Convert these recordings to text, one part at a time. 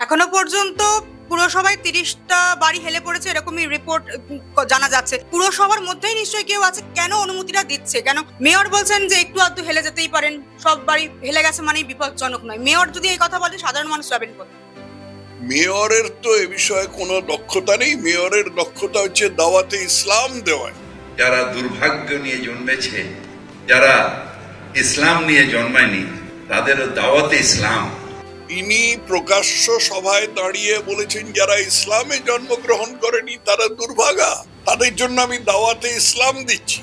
এখনো পর্যন্ত পুরসভায় 30টা বাড়ি হেলে পড়েছে এরকমই রিপোর্ট জানা যাচ্ছে। পুরসভার মধ্যেই নিশ্চয়ই কেউ আছে, কেন অনুমতিটা দিচ্ছে? কেন মেয়র বলছেন যে একটু আধটু হেলে যেতেই পারেন, সব বাড়ি হেলে গেছে মানেই বিপজ্জনক নয়। মেয়র যদি এই কথা বলে সাধারণ মানুষ যাবেন কোথায়? মেয়রের তো এ বিষয়ে কোনো দক্ষতা নেই। মেয়রের দক্ষতা হচ্ছে দাওয়াতে ইসলাম দেওয়া। যারা দুর্ভাগ্য নিয়ে জন্মেছে, যারা ইসলাম নিয়ে জন্মায়নি, তাদের দাওয়াতে ইসলাম। ইনি প্রকাশ্য সভায় দাঁড়িয়ে বলেছেন যারা ইসলামে জন্মগ্রহণ করেনি তারা দুর্ভাগা, তাদের জন্য আমি দাওয়াতে ইসলাম দিচ্ছি।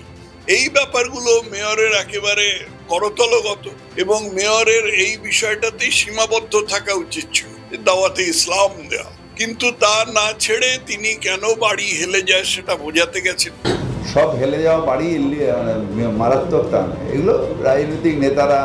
এই ব্যাপারগুলো মেয়রের একেবারে করতলগত, এবং মেয়রের এই বিষয়টাতেই সীমাবদ্ধ থাকা উচিত ছিল, দাওয়াতে ইসলাম দেওয়া। কিন্তু তা না ছেড়ে তিনি কেন বাড়ি হেলে যায় সেটা বোঝাতে গেছেন। সব হেলে যাওয়া বাড়ি মারাত্মক তা নয়, এগুলো রাজনৈতিক নেতারা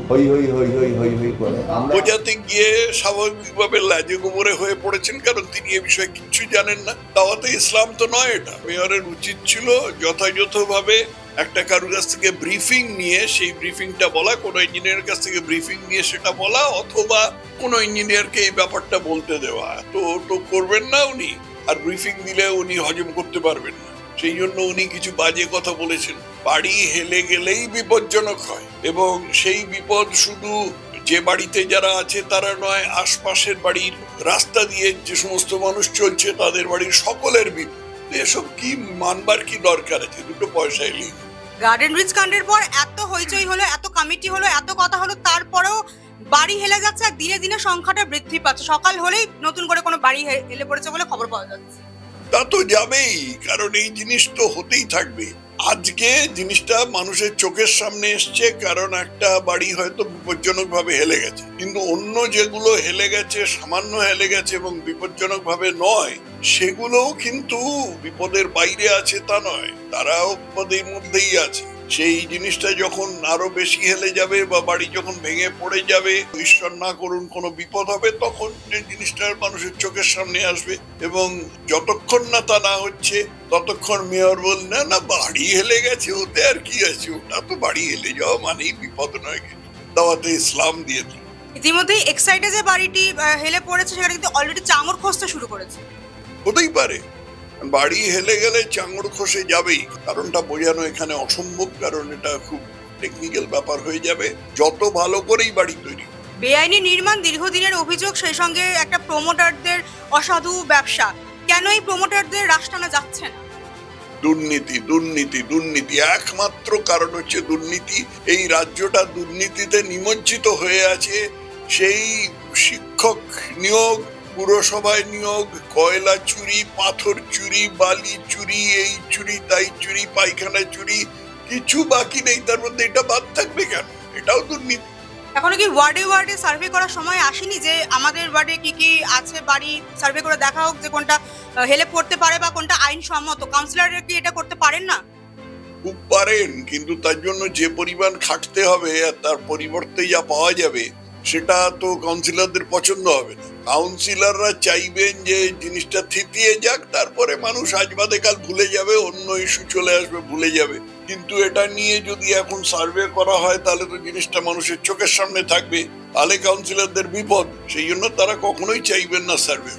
হই হই হই হই হই হই করে বোঝাতে গিয়ে স্বাভাবিকভাবে লাজে গোবরে হয়ে পড়েছেন, কারণ তিনি এ বিষয়ে কিচ্ছু জানেন না। দাওয়াতে ইসলাম তো নয় এটা। মেয়রের উচিত ছিল যথাযথভাবে একটা কারোর কাছ থেকে ব্রিফিং নিয়ে সেই ব্রিফিংটা বলা, কোনো ইঞ্জিনিয়ারের কাছ থেকে ব্রিফিং নিয়ে সেটা বলা, অথবা কোনো ইঞ্জিনিয়ারকে এই ব্যাপারটা বলতে দেওয়া। তো করবেন না উনি, আর ব্রিফিং দিলে উনি হজম করতে পারবেন না। সেই জন্য উনি কিছু বাজে কথা বলেছেন। বাড়ি হেলে গেলেই বিপজ্জনক হয়, এবং সেই বিপদ শুধু যে বাড়িতে যারা আছে তারা নয়, আশপাশের বাড়ির রাস্তা দিয়ে যে সমস্ত মানুষ চলছে তাদের বাড়ির সকলের বিপদ। এসব কি মানবার কি দরকার আছে? দুটো পয়সা এলি। গার্ডেন ব্রিজ কাণ্ডের পর এত হইচই হলো, এত কমিটি হলো, এত কথা হলো, তারপরেও বাড়ি হেলে যাচ্ছে, আর দিনে দিনে সংখ্যাটা বৃদ্ধি পাচ্ছে। সকাল হলেই নতুন করে কোনো বাড়ি হেলে পড়েছে বলে খবর পাওয়া যাচ্ছে। তা তো যাবেই, কারণ এই জিনিস তো হতেই থাকবে। আজকে জিনিসটা মানুষের চোখের সামনে এসছে, কারণ একটা বাড়ি হয়তো বিপজ্জনক ভাবে হেলে গেছে, কিন্তু অন্য যেগুলো হেলে গেছে, সামান্য হেলে গেছে এবং বিপজ্জনক ভাবে নয়, সেগুলোও কিন্তু বিপদের বাইরে আছে তা নয়, তারাও বিপদের মধ্যেই আছে। সেই জিনিসটা যখন আরো বেশি হেলে যাবে বা বাড়ি যখন ভেঙে পড়ে যাবে, ঈশ্বর না করুন কোনো বিপদ হবে, তখন এই জিনিসটা মানুষের চোখের সামনে আসবে। এবং যতক্ষণ না তা না হচ্ছে ততক্ষণ মেয়র বললেন না বাড়ি হেলে গেছে, ওতে আর কি আছে, ওটা তো বাড়ি হেলে যাওয়া মানেই বিপদ নয়, দাওয়াতে ইসলাম দিয়ে দিল। ইতিমধ্যেই এক্সাইডে যে বাড়িটি হেলে পড়েছে সেখানে কিন্তু অলরেডি চাঙড় খসতে শুরু করেছে। হতেই পারে বাড়ি হেলে গেলে চাঙড় খসে যাবেই, কারণটা বোঝানো এখানে অসম্ভব, কারণ এটা খুব টেকনিক্যাল ব্যাপার হয়ে যাবে যত ভালো করেই বাড়ি তৈরি। বেআইনি নির্মাণ দীর্ঘদিনের অভিযোগ, সেই সঙ্গে একটা প্রমোটারদের অসাধু ব্যবসা। কেন এই প্রমোটারদের রাশ টানা যাচ্ছে না? দুর্নীতি, দুর্নীতি, দুর্নীতি, একমাত্র কারণ হচ্ছে দুর্নীতি। এই রাজ্যটা দুর্নীতিতে নিমজ্জিত হয়ে আছে। সেই শিক্ষক নিয়োগ, পুরসভায় নিয়োগ, কয়লা চুরি, পাথর চুরি, বালি চুরি, এই চুরি তাই চুরি, পায়খানা চুরি, কিছু বাকি নেই। তার মধ্যে এটা বাদ থাকবে কেন? এটাও দুর্নীতি। এখনো কি ওয়ার্ডে ওয়ার্ডে সার্ভে করার সময় আসেনি যে আমাদের ওয়ার্ডে কি কি আছে বাড়ি সার্ভে করে দেখা হোক, যে কোনটা হেলে পড়তে পারে বা কোনটা আইনসম্মত? কাউন্সিলররা কি এটা করতে পারেন না? খুব পারেন, কিন্তু তার জন্য যে পরিমাণ খাটতে হবে আর তার পরিবর্তে যা পাওয়া যাবে সেটা তো কাউন্সিলরদের পছন্দ হবে না। কাউন্সিলররা চাইবেন যে জিনিসটা থিতিয়ে যাক, তারপরে মানুষ আজ বাদে কাল ভুলে যাবে, অন্য ইস্যু চলে আসবে, ভুলে যাবে। কিন্তু এটা নিয়ে যদি এখন সার্ভে করা হয় তাহলে তো জিনিসটা মানুষের চোখের সামনে থাকবে, তাহলে কাউন্সিলরদের বিপদ। সেই জন্য তারা কখনোই চাইবেন না সার্ভে।